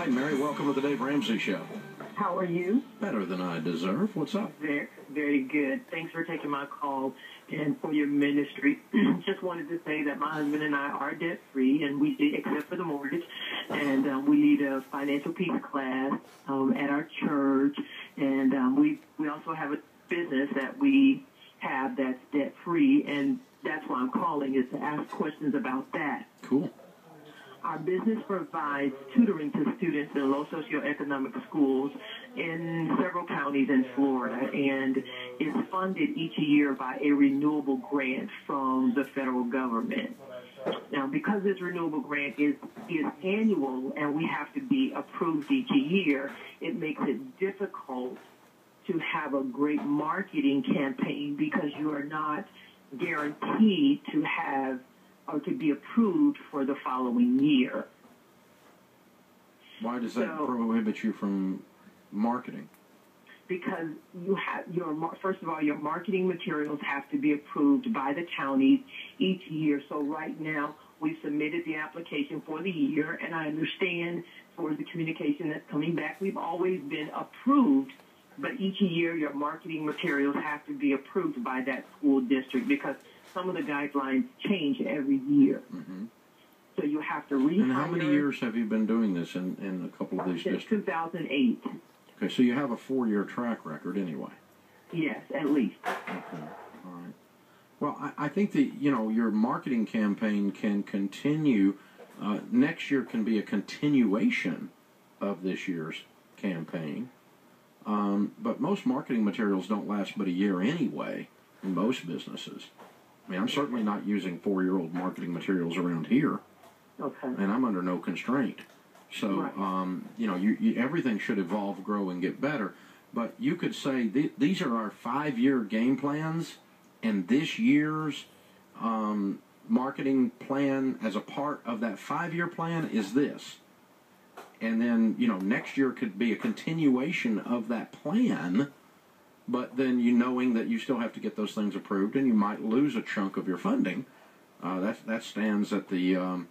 Hi, Mary. Welcome to the Dave Ramsey Show. How are you? Better than I deserve. What's up? Very, very good. Thanks for taking my call and for your ministry. Just wanted to say that my husband and I are debt-free, and we did, except for the mortgage. And we lead a financial peace class at our church. And we also have a business that we have that's debt-free, and that's why I'm calling, is to ask questions about that. Cool. Our business provides tutoring to students in low socioeconomic schools in several counties in Florida, and is funded each year by a renewable grant from the federal government. Now, because this renewable grant is annual and we have to be approved each year, it makes it difficult to have a great marketing campaign because you are not guaranteed to have or to be approved for the following year. Why does that prohibit you from marketing? Because you have first of all, your marketing materials have to be approved by the counties each year. So right now, we submitted the application for the year, and I understand for the communication that's coming back, we've always been approved. But each year, your marketing materials have to be approved by that school district because some of the guidelines change every year. Mm-hmm. So you have to rehire. And how many years have you been doing this in a couple of these districts? Since 2008. Okay, so you have a 4-year track record anyway. Yes, at least. Okay, all right. Well, I think that, your marketing campaign can continue. Next year can be a continuation of this year's campaign. But most marketing materials don't last but a year anyway in most businesses. I mean, I'm certainly not using 4-year-old marketing materials around here. Okay. And I'm under no constraint. So, right. Everything should evolve, grow, and get better. But you could say these are our 5-year game plans, and this year's marketing plan as a part of that 5-year plan is this. And then, next year could be a continuation of that plan, but then knowing that you still have to get those things approved, and you might lose a chunk of your funding. That stands at the,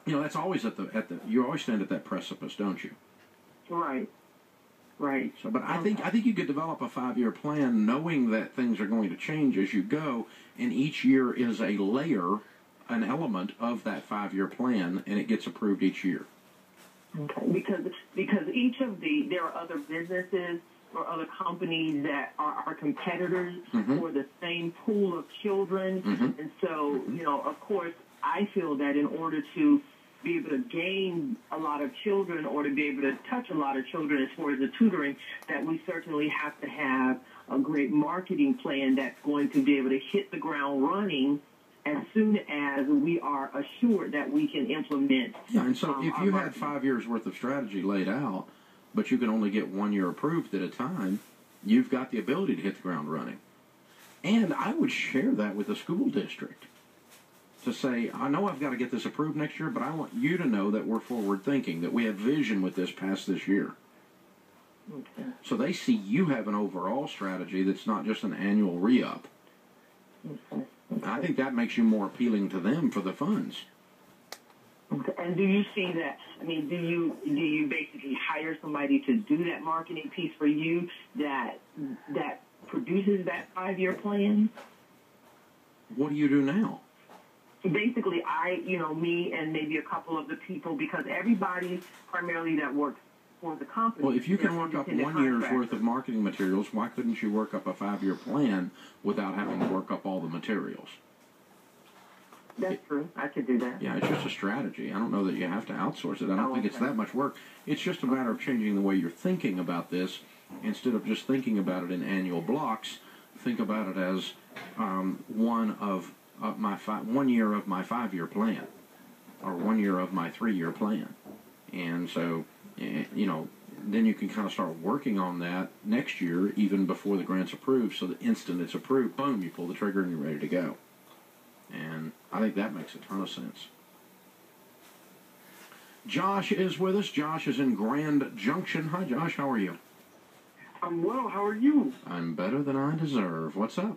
that's always at the. You always stand at that precipice, don't you? Right. Right. So, but I think you could develop a 5-year plan, knowing that things are going to change as you go, and each year is a layer, an element of that 5-year plan, and it gets approved each year. Okay, because each of there are other businesses or other companies that are our competitors for the same pool of children. Mm-hmm. And so, of course, I feel that in order to be able to gain a lot of children or to be able to touch a lot of children as far as the tutoring, that we certainly have to have a great marketing plan that's going to be able to hit the ground running as soon as we are assured that we can implement. Yeah, and so if you had 5 years worth of strategy laid out, but you can only get 1 year approved at a time, you've got the ability to hit the ground running. And I would share that with the school district to say, I know I've got to get this approved next year, but I want you to know that we're forward thinking, that we have vision with this past this year. Okay. So they see you have an overall strategy that's not just an annual re-up. Okay. I think that makes you more appealing to them for the funds. Okay. And do you see that? I mean, do you basically hire somebody to do that marketing piece for you that produces that 5-year plan? What do you do now? Basically, me and maybe a couple of the people, because everybody primarily that works for the company. Well, if you can work up 1 year's worth of marketing materials, why couldn't you work up a 5-year plan without having to work up all the materials? That's true. I could do that. Yeah, it's just a strategy. I don't know that you have to outsource it. I don't think it's that much work. It's just a matter of changing the way you're thinking about this. Instead of just thinking about it in annual blocks, think about it as 1 year of my 5-year plan, or 1 year of my 3-year plan. And so, then you can kind of start working on that next year, even before the grant's approved, so the instant it's approved, boom, you pull the trigger and you're ready to go. And I think that makes a ton of sense. Josh is with us. Josh is in Grand Junction. Hi, Josh. How are you? I'm well. How are you? I'm better than I deserve. What's up?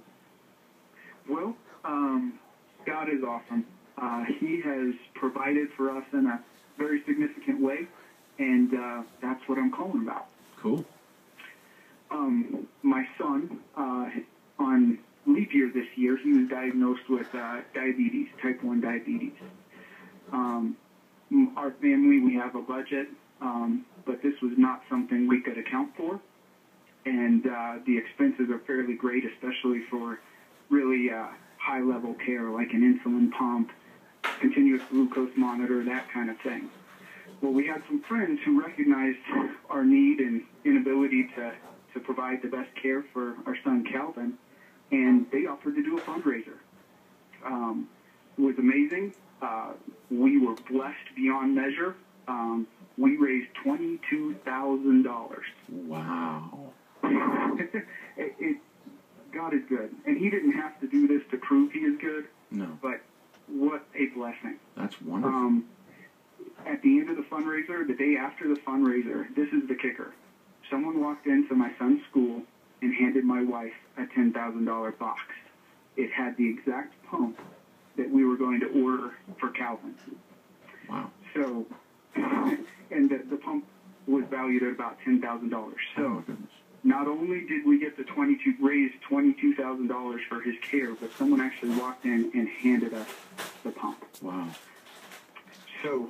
Well, God is awesome. He has provided for us in a very significant way. and that's what I'm calling about. Cool. My son, on leap year this year, he was diagnosed with diabetes, type 1 diabetes. Our family, we have a budget, but this was not something we could account for. And the expenses are fairly great, especially for really high-level care like an insulin pump, continuous glucose monitor, that kind of thing. Well, we had some friends who recognized our need and inability to provide the best care for our son Calvin, and they offered to do a fundraiser. It was amazing. We were blessed beyond measure. We raised $22,000. Wow. God is good. And he didn't have to do this to prove he is good. No. But what a blessing. That's wonderful. At the end of the fundraiser, the day after the fundraiser, this is the kicker. Someone walked into my son's school and handed my wife a $10,000 box. It had the exact pump that we were going to order for Calvin. Wow. So, and the pump was valued at about $10,000. So, oh my goodness. Not only did we get raise $22,000 for his care, but someone actually walked in and handed us the pump. Wow. So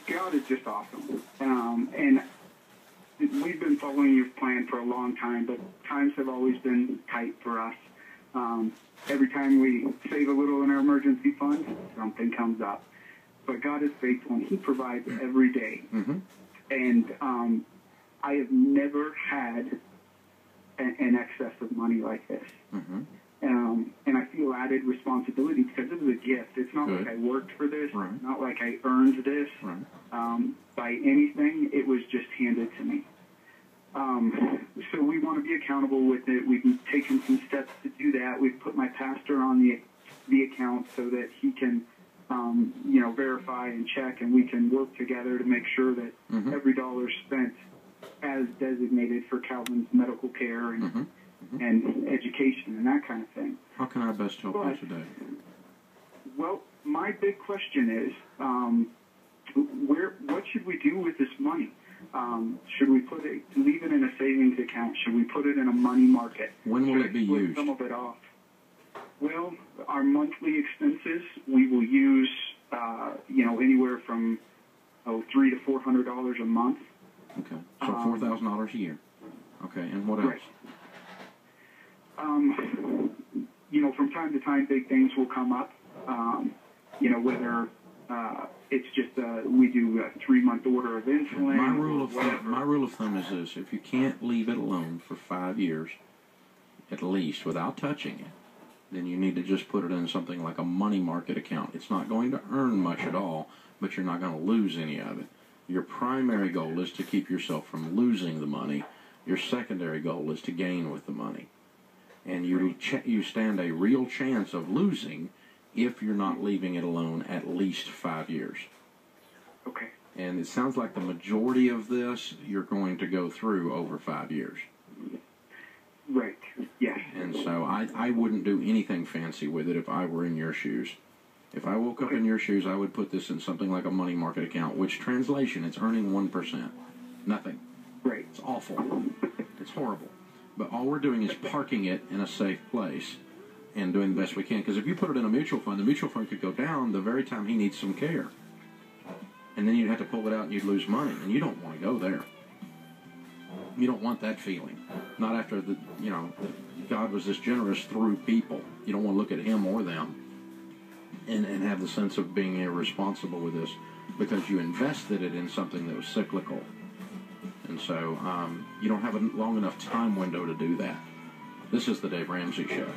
God is just awesome. And we've been following your plan for a long time, but times have always been tight for us. Every time we save a little in our emergency fund, something comes up. But God is faithful, and He provides every day. Mm-hmm. And I have never had an excess of money like this. Mm-hmm. And I feel added responsibility because it was a gift. It's not Good. like I worked for this. Right. Not like I earned this. Right. By anything. It was just handed to me. So we want to be accountable with it. We've taken some steps to do that. We've put my pastor on the account so that he can, verify and check, and we can work together to make sure that mm-hmm. every dollar spent as designated for Calvin's medical care and, mm-hmm. Mm-hmm. and education and that kind of thing. How can I best help you today? Well, my big question is, what should we do with this money? Should we leave it in a savings account? Should we put it in a money market? When will it be used? Some of it off. Well, our monthly expenses, we will use, anywhere from $300 to $400 a month. Okay, so $4,000 a year. Okay, and what else? Right. From time to time, big things will come up. Whether it's just we do a 3-month order of insulin. My rule of thumb is this: if you can't leave it alone for 5 years, at least, without touching it, then you need to just put it in something like a money market account. It's not going to earn much at all, but you're not going to lose any of it. Your primary goal is to keep yourself from losing the money. Your secondary goal is to gain with the money. And you stand a real chance of losing if you're not leaving it alone at least 5 years. Okay. And it sounds like the majority of this you're going to go through over 5 years. Right. Yes. And so I wouldn't do anything fancy with it if I were in your shoes. If I woke up in your shoes, I would put this in something like a money market account, which translation, it's earning 1%. Nothing. Right. It's awful. It's horrible. But all we're doing is parking it in a safe place and doing the best we can. Because if you put it in a mutual fund, the mutual fund could go down the very time he needs some care. And then you'd have to pull it out and you'd lose money. And you don't want to go there. You don't want that feeling. Not after God was this generous through people. You don't want to look at him or them and have the sense of being irresponsible with this because you invested it in something that was cyclical. And so you don't have a long enough time window to do that. This is the Dave Ramsey Show.